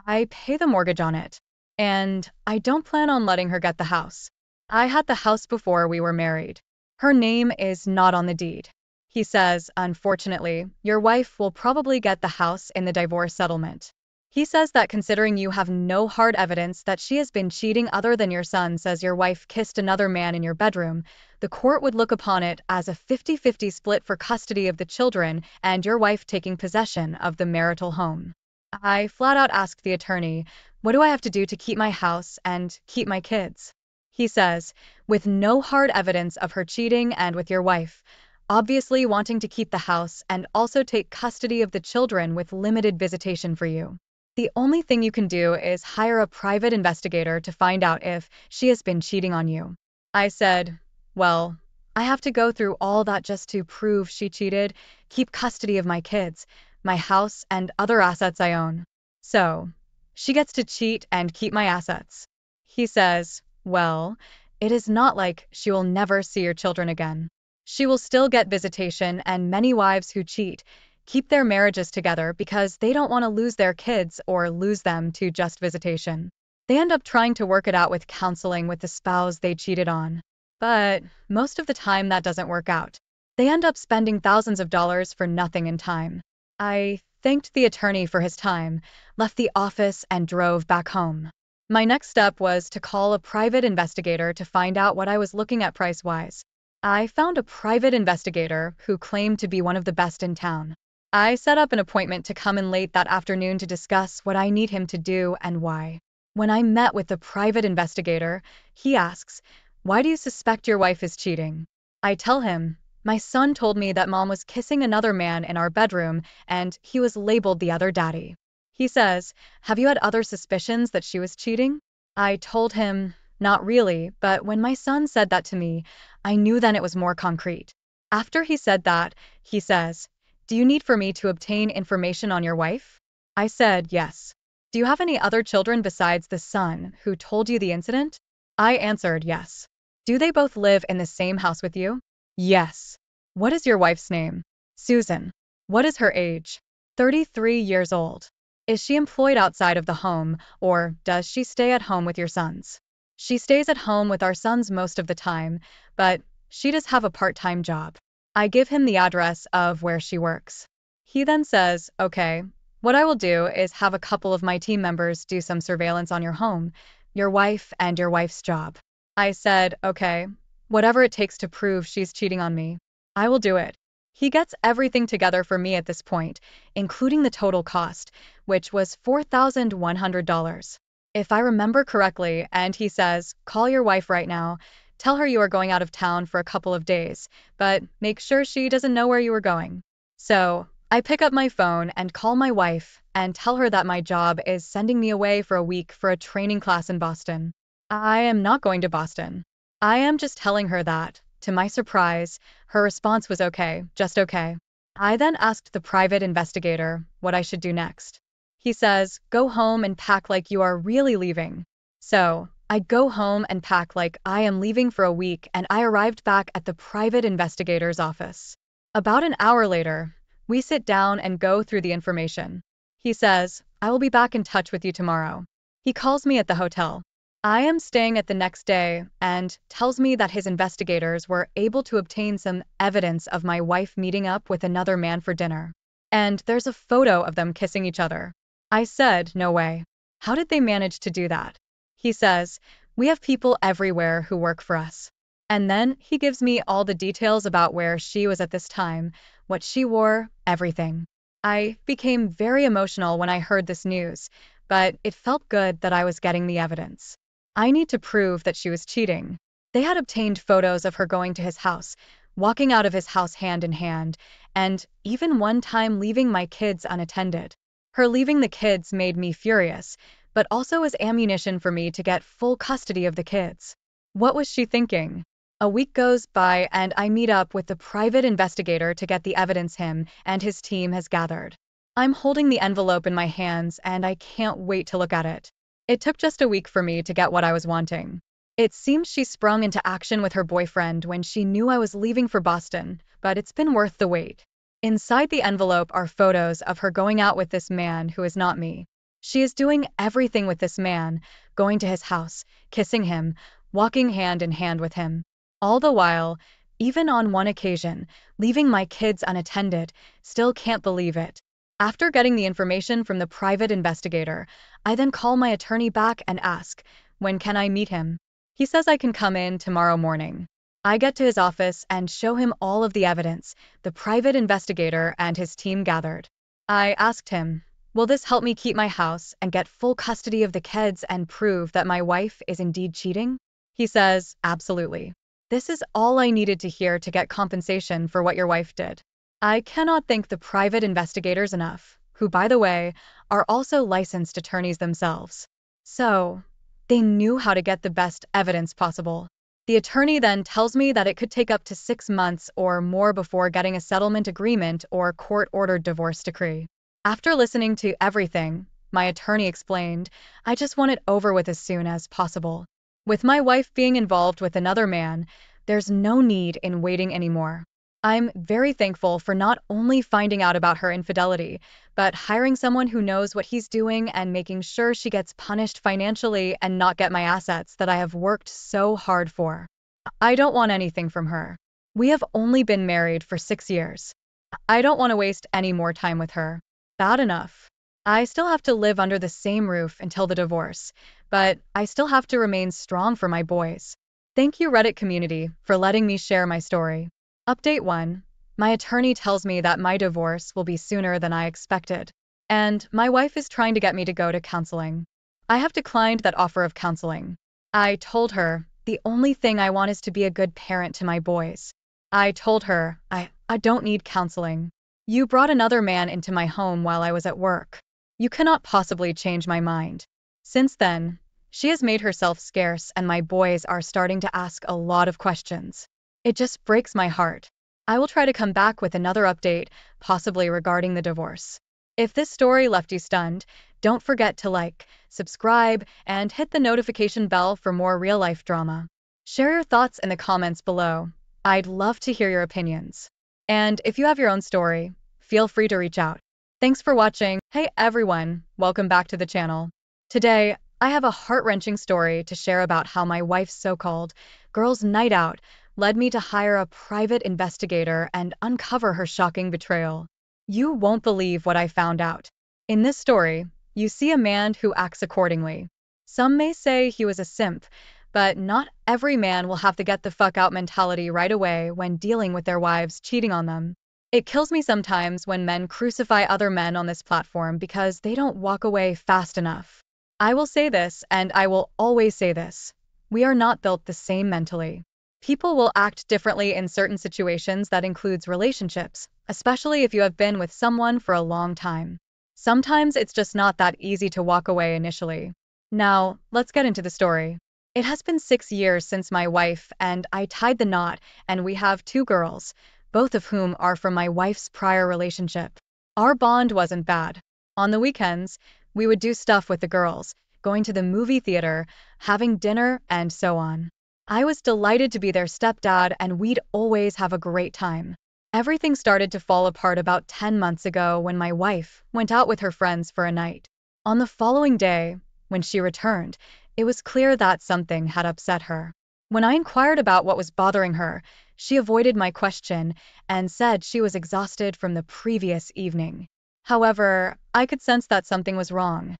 Speaker 1: I pay the mortgage on it. And I don't plan on letting her get the house. I had the house before we were married. Her name is not on the deed. He says, unfortunately, your wife will probably get the house in the divorce settlement. He says that considering you have no hard evidence that she has been cheating other than your son says your wife kissed another man in your bedroom, the court would look upon it as a 50-50 split for custody of the children and your wife taking possession of the marital home. I flat out asked the attorney, what do I have to do to keep my house and keep my kids? He says, with no hard evidence of her cheating and with your wife, obviously wanting to keep the house and also take custody of the children with limited visitation for you. The only thing you can do is hire a private investigator to find out if she has been cheating on you. I said, well, I have to go through all that just to prove she cheated, keep custody of my kids, my house, and other assets I own. So, she gets to cheat and keep my assets. He says, well, it is not like she will never see your children again. She will still get visitation, and many wives who cheat keep their marriages together because they don't want to lose their kids or lose them to just visitation. They end up trying to work it out with counseling with the spouse they cheated on. But most of the time that doesn't work out. They end up spending thousands of dollars for nothing in time. I thanked the attorney for his time, left the office, and drove back home. My next step was to call a private investigator to find out what I was looking at price-wise. I found a private investigator who claimed to be one of the best in town. I set up an appointment to come in late that afternoon to discuss what I need him to do and why. When I met with the private investigator, he asks, why do you suspect your wife is cheating? I tell him, my son told me that mom was kissing another man in our bedroom and he was labeled the other daddy. He says, have you had other suspicions that she was cheating? I told him, not really, but when my son said that to me, I knew then it was more concrete. After he said that, he says, do you need for me to obtain information on your wife? I said, yes. Do you have any other children besides the son who told you the incident? I answered, yes. Do they both live in the same house with you? Yes. What is your wife's name? Susan. What is her age? 33 years old. Is she employed outside of the home, or does she stay at home with your sons? She stays at home with our sons most of the time, but she does have a part-time job. I give him the address of where she works. He then says, okay, what I will do is have a couple of my team members do some surveillance on your home, your wife, and your wife's job. I said, okay, whatever it takes to prove she's cheating on me, I will do it. He gets everything together for me at this point, including the total cost, which was $4,100. If I remember correctly, and he says, call your wife right now, tell her you are going out of town for a couple of days, but make sure she doesn't know where you are going. So, I pick up my phone and call my wife and tell her that my job is sending me away for a week for a training class in Boston. I am not going to Boston. I am just telling her that. To my surprise, her response was okay, just okay. I then asked the private investigator what I should do next. He says, go home and pack like you are really leaving. So, I go home and pack like I am leaving for a week, and I arrived back at the private investigator's office. About an hour later, we sit down and go through the information. He says, I will be back in touch with you tomorrow. He calls me at the hotel. I am staying at the next day and tells me that his investigators were able to obtain some evidence of my wife meeting up with another man for dinner. And there's a photo of them kissing each other. I said, no way. How did they manage to do that? He says, we have people everywhere who work for us. And then he gives me all the details about where she was at this time, what she wore, everything. I became very emotional when I heard this news, but it felt good that I was getting the evidence. I need to prove that she was cheating. They had obtained photos of her going to his house, walking out of his house hand in hand, and even one time leaving my kids unattended. Her leaving the kids made me furious, but also as ammunition for me to get full custody of the kids. What was she thinking? A week goes by and I meet up with the private investigator to get the evidence him and his team has gathered. I'm holding the envelope in my hands and I can't wait to look at it. It took just a week for me to get what I was wanting. It seems she sprung into action with her boyfriend when she knew I was leaving for Boston, but it's been worth the wait. Inside the envelope are photos of her going out with this man who is not me. She is doing everything with this man, going to his house, kissing him, walking hand in hand with him. All the while, even on one occasion, leaving my kids unattended, still can't believe it. After getting the information from the private investigator, I then call my attorney back and ask, when can I meet him? He says I can come in tomorrow morning. I get to his office and show him all of the evidence the private investigator and his team gathered. I asked him, will this help me keep my house and get full custody of the kids and prove that my wife is indeed cheating? He says, absolutely. This is all I needed to hear to get compensation for what your wife did. I cannot thank the private investigators enough, who, by the way, are also licensed attorneys themselves. So, they knew how to get the best evidence possible. The attorney then tells me that it could take up to 6 months or more before getting a settlement agreement or court-ordered divorce decree. After listening to everything, my attorney explained, I just want it over with as soon as possible. With my wife being involved with another man, there's no need in waiting anymore. I'm very thankful for not only finding out about her infidelity, but hiring someone who knows what he's doing and making sure she gets punished financially and not get my assets that I have worked so hard for. I don't want anything from her. We have only been married for 6 years. I don't want to waste any more time with her. Bad enough. I still have to live under the same roof until the divorce, but I still have to remain strong for my boys. Thank you, Reddit community, for letting me share my story. Update 1. My attorney tells me that my divorce will be sooner than I expected, and my wife is trying to get me to go to counseling. I have declined that offer of counseling. I told her, the only thing I want is to be a good parent to my boys. I told her, I don't need counseling. You brought another man into my home while I was at work. You cannot possibly change my mind. Since then, she has made herself scarce and my boys are starting to ask a lot of questions. It just breaks my heart. I will try to come back with another update, possibly regarding the divorce. If this story left you stunned, don't forget to like, subscribe, and hit the notification bell for more real-life drama. Share your thoughts in the comments below. I'd love to hear your opinions. And if you have your own story, feel free to reach out. Thanks for watching. Hey everyone, welcome back to the channel. Today, I have a heart-wrenching story to share about how my wife's so-called girls' night out led me to hire a private investigator and uncover her shocking betrayal. You won't believe what I found out. In this story, you see a man who acts accordingly. Some may say he was a simp, but not every man will have the get the fuck out mentality right away when dealing with their wives cheating on them. It kills me sometimes when men crucify other men on this platform because they don't walk away fast enough. I will say this, and I will always say this. We are not built the same mentally. People will act differently in certain situations that includes relationships, especially if you have been with someone for a long time. Sometimes it's just not that easy to walk away initially. Now, let's get into the story. It has been 6 years since my wife and I tied the knot, and we have 2 girls, both of whom are from my wife's prior relationship. Our bond wasn't bad. On the weekends, we would do stuff with the girls, going to the movie theater, having dinner, and so on. I was delighted to be their stepdad, and we'd always have a great time. Everything started to fall apart about 10 months ago when my wife went out with her friends for a night. On the following day, when she returned, it was clear that something had upset her. When I inquired about what was bothering her, she avoided my question and said she was exhausted from the previous evening. However, I could sense that something was wrong.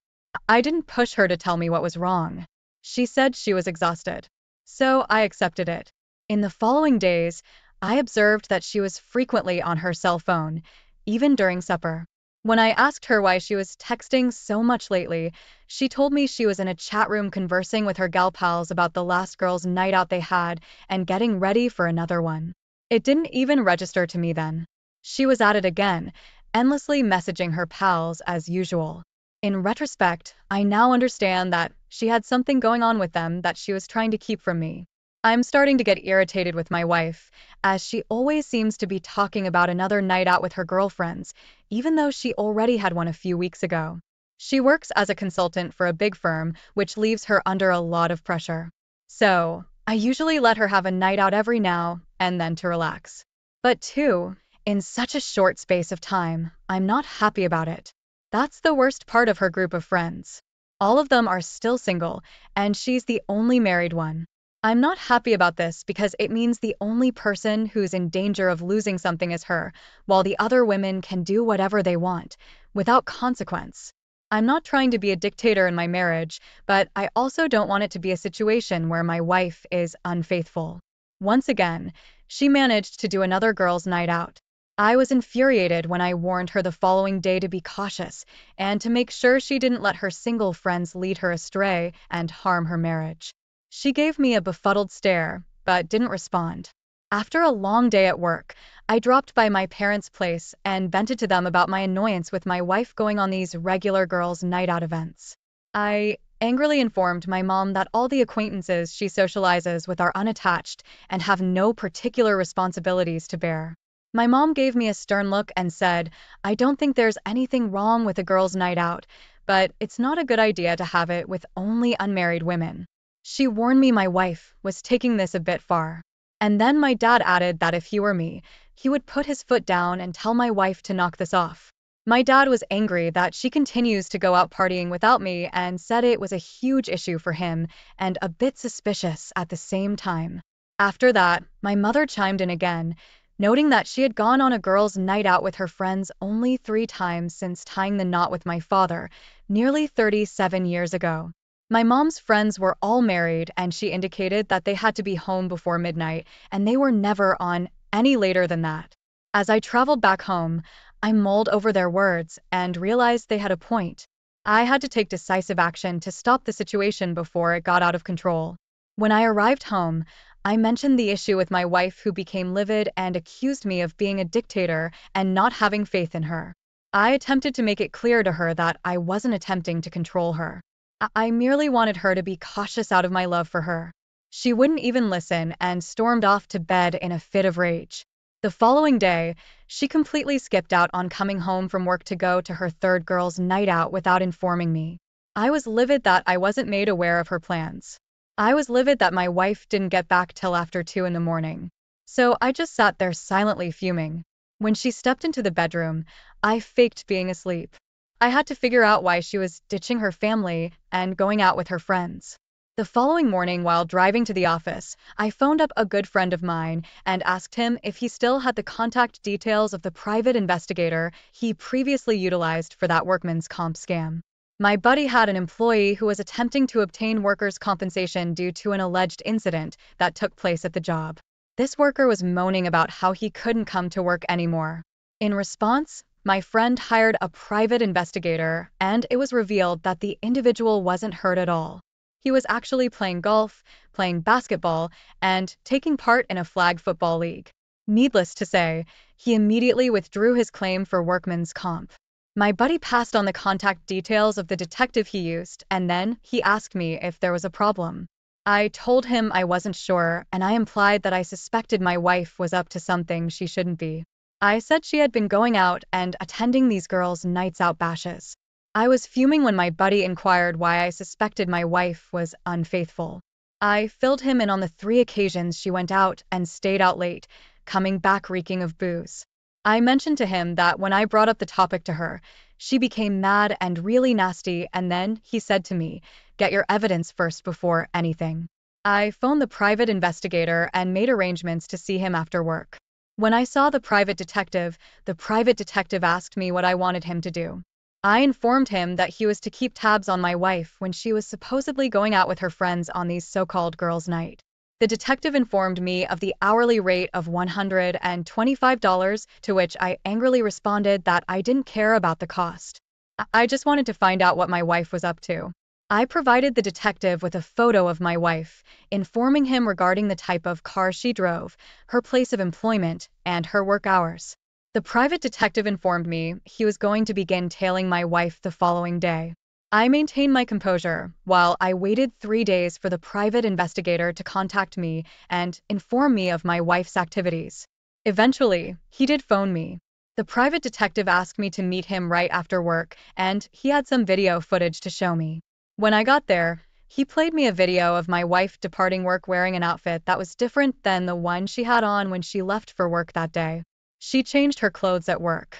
Speaker 1: I didn't push her to tell me what was wrong. She said she was exhausted. So I accepted it. In the following days, I observed that she was frequently on her cell phone, even during supper. When I asked her why she was texting so much lately, she told me she was in a chat room conversing with her gal pals about the last girls' night out they had and getting ready for another one. It didn't even register to me then. She was at it again, endlessly messaging her pals as usual. In retrospect, I now understand that she had something going on with them that she was trying to keep from me. I'm starting to get irritated with my wife, as she always seems to be talking about another night out with her girlfriends, even though she already had one a few weeks ago. She works as a consultant for a big firm, which leaves her under a lot of pressure. So, I usually let her have a night out every now and then to relax. But in such a short space of time, I'm not happy about it. That's the worst part of her group of friends. All of them are still single, and she's the only married one. I'm not happy about this because it means the only person who's in danger of losing something is her, while the other women can do whatever they want, without consequence. I'm not trying to be a dictator in my marriage, but I also don't want it to be a situation where my wife is unfaithful. Once again, she managed to do another girls' night out. I was infuriated when I warned her the following day to be cautious and to make sure she didn't let her single friends lead her astray and harm her marriage. She gave me a befuddled stare, but didn't respond. After a long day at work, I dropped by my parents' place and vented to them about my annoyance with my wife going on these regular girls' night out events. I angrily informed my mom that all the acquaintances she socializes with are unattached and have no particular responsibilities to bear. My mom gave me a stern look and said, "I don't think there's anything wrong with a girls' night out, but it's not a good idea to have it with only unmarried women." She warned me my wife was taking this a bit far. And then my dad added that if he were me, he would put his foot down and tell my wife to knock this off. My dad was angry that she continues to go out partying without me and said it was a huge issue for him and a bit suspicious at the same time. After that, my mother chimed in again, noting that she had gone on a girls' night out with her friends only 3 times since tying the knot with my father, nearly 37 years ago. My mom's friends were all married, and she indicated that they had to be home before midnight, and they were never on any later than that. As I traveled back home, I mulled over their words and realized they had a point. I had to take decisive action to stop the situation before it got out of control. When I arrived home, I mentioned the issue with my wife, who became livid and accused me of being a dictator and not having faith in her. I attempted to make it clear to her that I wasn't attempting to control her. I merely wanted her to be cautious out of my love for her. She wouldn't even listen and stormed off to bed in a fit of rage. The following day, she completely skipped out on coming home from work to go to her third girls' night out without informing me. I was livid that I wasn't made aware of her plans. I was livid that my wife didn't get back till after 2 in the morning. So I just sat there silently fuming. When she stepped into the bedroom, I faked being asleep. I had to figure out why she was ditching her family and going out with her friends. The following morning, while driving to the office, I phoned up a good friend of mine and asked him if he still had the contact details of the private investigator he previously utilized for that workman's comp scam. My buddy had an employee who was attempting to obtain workers' compensation due to an alleged incident that took place at the job. This worker was moaning about how he couldn't come to work anymore. In response, my friend hired a private investigator, and it was revealed that the individual wasn't hurt at all. He was actually playing golf, playing basketball, and taking part in a flag football league. Needless to say, he immediately withdrew his claim for workman's comp. My buddy passed on the contact details of the detective he used, and then he asked me if there was a problem. I told him I wasn't sure, and I implied that I suspected my wife was up to something she shouldn't be. I said she had been going out and attending these girls' nights out bashes. I was fuming when my buddy inquired why I suspected my wife was unfaithful. I filled him in on the 3 occasions she went out and stayed out late, coming back reeking of booze. I mentioned to him that when I brought up the topic to her, she became mad and really nasty, and then he said to me, "Get your evidence first before anything." I phoned the private investigator and made arrangements to see him after work. When I saw the private detective asked me what I wanted him to do. I informed him that he was to keep tabs on my wife when she was supposedly going out with her friends on these so-called girls' night. The detective informed me of the hourly rate of $125, to which I angrily responded that I didn't care about the cost. I just wanted to find out what my wife was up to. I provided the detective with a photo of my wife, informing him regarding the type of car she drove, her place of employment, and her work hours. The private detective informed me he was going to begin tailing my wife the following day. I maintained my composure while I waited 3 days for the private investigator to contact me and inform me of my wife's activities. Eventually, he did phone me. The private detective asked me to meet him right after work, and he had some video footage to show me. When I got there, he played me a video of my wife departing work wearing an outfit that was different than the one she had on when she left for work that day. She changed her clothes at work.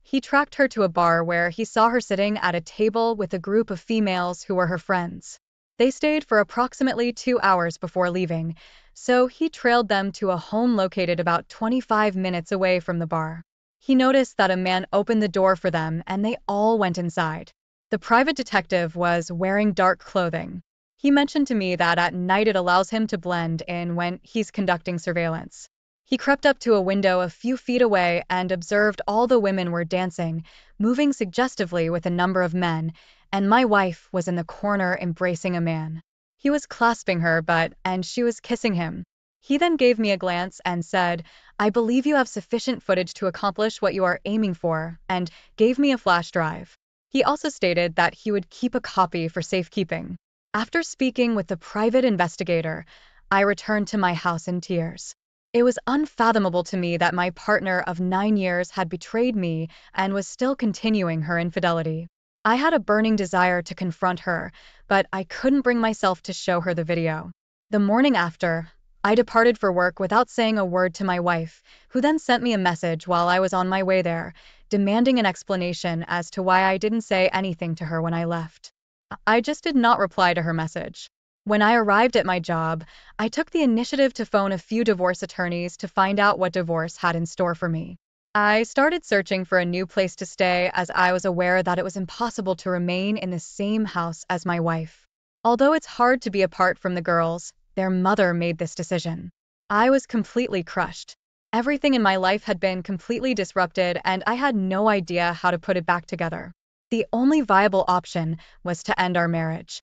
Speaker 1: He tracked her to a bar where he saw her sitting at a table with a group of females who were her friends. They stayed for approximately 2 hours before leaving, so he trailed them to a home located about 25 minutes away from the bar. He noticed that a man opened the door for them and they all went inside. The private detective was wearing dark clothing. He mentioned to me that at night it allows him to blend in when he's conducting surveillance. He crept up to a window a few feet away and observed all the women were dancing, moving suggestively with a number of men, and my wife was in the corner embracing a man. He was clasping her, and she was kissing him. He then gave me a glance and said, "I believe you have sufficient footage to accomplish what you are aiming for," and gave me a flash drive. He also stated that he would keep a copy for safekeeping. After speaking with the private investigator, I returned to my house in tears. It was unfathomable to me that my partner of 9 years had betrayed me and was still continuing her infidelity. I had a burning desire to confront her, but I couldn't bring myself to show her the video. The morning after, I departed for work without saying a word to my wife, who then sent me a message while I was on my way there, demanding an explanation as to why I didn't say anything to her when I left. I just did not reply to her message. When I arrived at my job, I took the initiative to phone a few divorce attorneys to find out what divorce had in store for me. I started searching for a new place to stay as I was aware that it was impossible to remain in the same house as my wife. Although it's hard to be apart from the girls, their mother made this decision. I was completely crushed. Everything in my life had been completely disrupted and I had no idea how to put it back together. The only viable option was to end our marriage.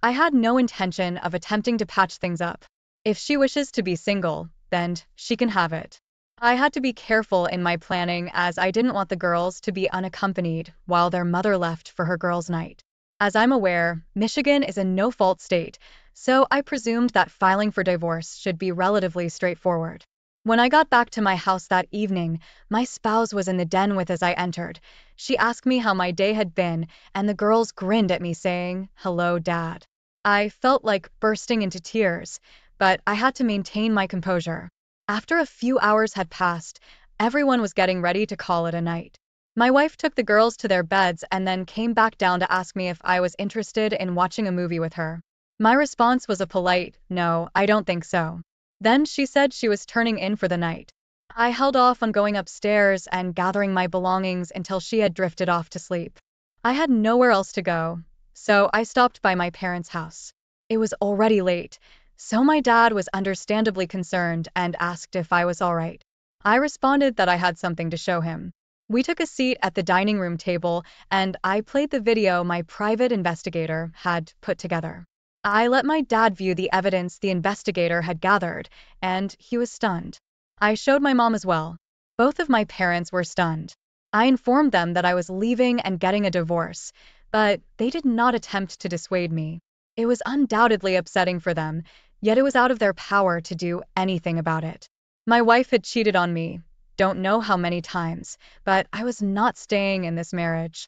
Speaker 1: I had no intention of attempting to patch things up. If she wishes to be single, then she can have it. I had to be careful in my planning as I didn't want the girls to be unaccompanied while their mother left for her girls' night. As I'm aware, Michigan is a no-fault state, so I presumed that filing for divorce should be relatively straightforward. When I got back to my house that evening, my spouse was in the den with as I entered. She asked me how my day had been, and the girls grinned at me saying, "Hello, Dad." I felt like bursting into tears, but I had to maintain my composure. After a few hours had passed, everyone was getting ready to call it a night. My wife took the girls to their beds and then came back down to ask me if I was interested in watching a movie with her. My response was a polite, "No, I don't think so." Then she said she was turning in for the night. I held off on going upstairs and gathering my belongings until she had drifted off to sleep. I had nowhere else to go, so I stopped by my parents' house. It was already late, so my dad was understandably concerned and asked if I was all right. I responded that I had something to show him. We took a seat at the dining room table, and I played the video my private investigator had put together. I let my dad view the evidence the investigator had gathered, and he was stunned. I showed my mom as well. Both of my parents were stunned. I informed them that I was leaving and getting a divorce, but they did not attempt to dissuade me. It was undoubtedly upsetting for them, yet it was out of their power to do anything about it. My wife had cheated on me, don't know how many times, but I was not staying in this marriage.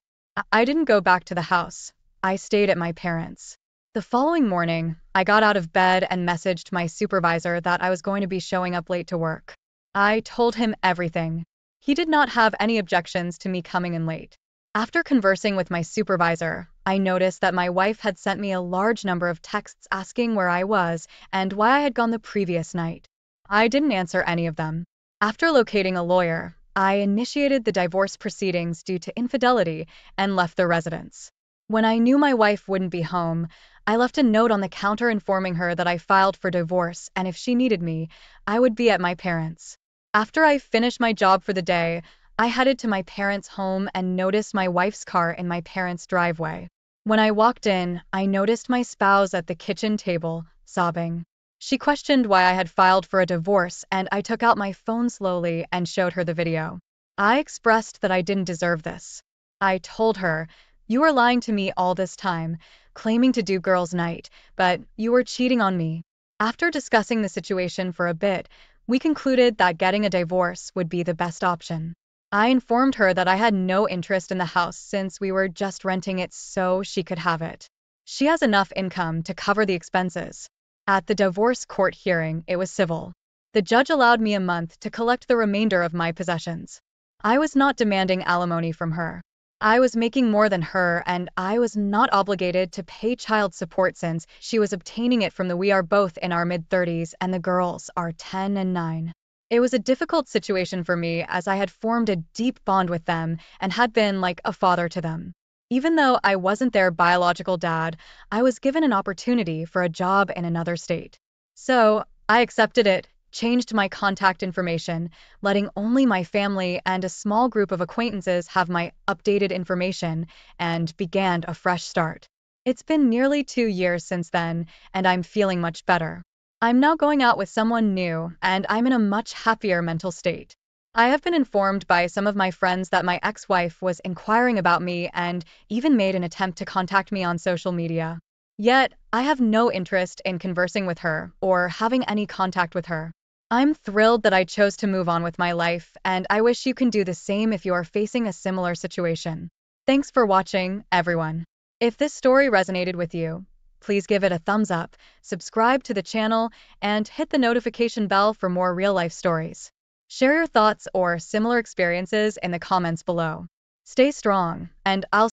Speaker 1: I didn't go back to the house. I stayed at my parents'. The following morning, I got out of bed and messaged my supervisor that I was going to be showing up late to work. I told him everything. He did not have any objections to me coming in late. After conversing with my supervisor, I noticed that my wife had sent me a large number of texts asking where I was and why I had gone the previous night. I didn't answer any of them. After locating a lawyer, I initiated the divorce proceedings due to infidelity and left the residence. When I knew my wife wouldn't be home, I left a note on the counter informing her that I filed for divorce and if she needed me, I would be at my parents'. After I finished my job for the day, I headed to my parents' home and noticed my wife's car in my parents' driveway. When I walked in, I noticed my spouse at the kitchen table, sobbing. She questioned why I had filed for a divorce, and I took out my phone slowly and showed her the video. I expressed that I didn't deserve this. I told her, "You were lying to me all this time, claiming to do girls' night, but you were cheating on me." After discussing the situation for a bit, we concluded that getting a divorce would be the best option. I informed her that I had no interest in the house since we were just renting it so she could have it. She has enough income to cover the expenses. At the divorce court hearing, it was civil. The judge allowed me a month to collect the remainder of my possessions. I was not demanding alimony from her. I was making more than her, and I was not obligated to pay child support since she was obtaining it from the we are both in our mid-30s and the girls are 10 and 9. It was a difficult situation for me as I had formed a deep bond with them and had been like a father to them. Even though I wasn't their biological dad, I was given an opportunity for a job in another state. So, I accepted it, changed my contact information, letting only my family and a small group of acquaintances have my updated information, and began a fresh start. It's been nearly 2 years since then, and I'm feeling much better. I'm now going out with someone new, and I'm in a much happier mental state. I have been informed by some of my friends that my ex-wife was inquiring about me and even made an attempt to contact me on social media. Yet, I have no interest in conversing with her or having any contact with her. I'm thrilled that I chose to move on with my life, and I wish you can do the same if you are facing a similar situation. Thanks for watching, everyone. If this story resonated with you, please give it a thumbs up, subscribe to the channel, and hit the notification bell for more real-life stories. Share your thoughts or similar experiences in the comments below. Stay strong, and I'll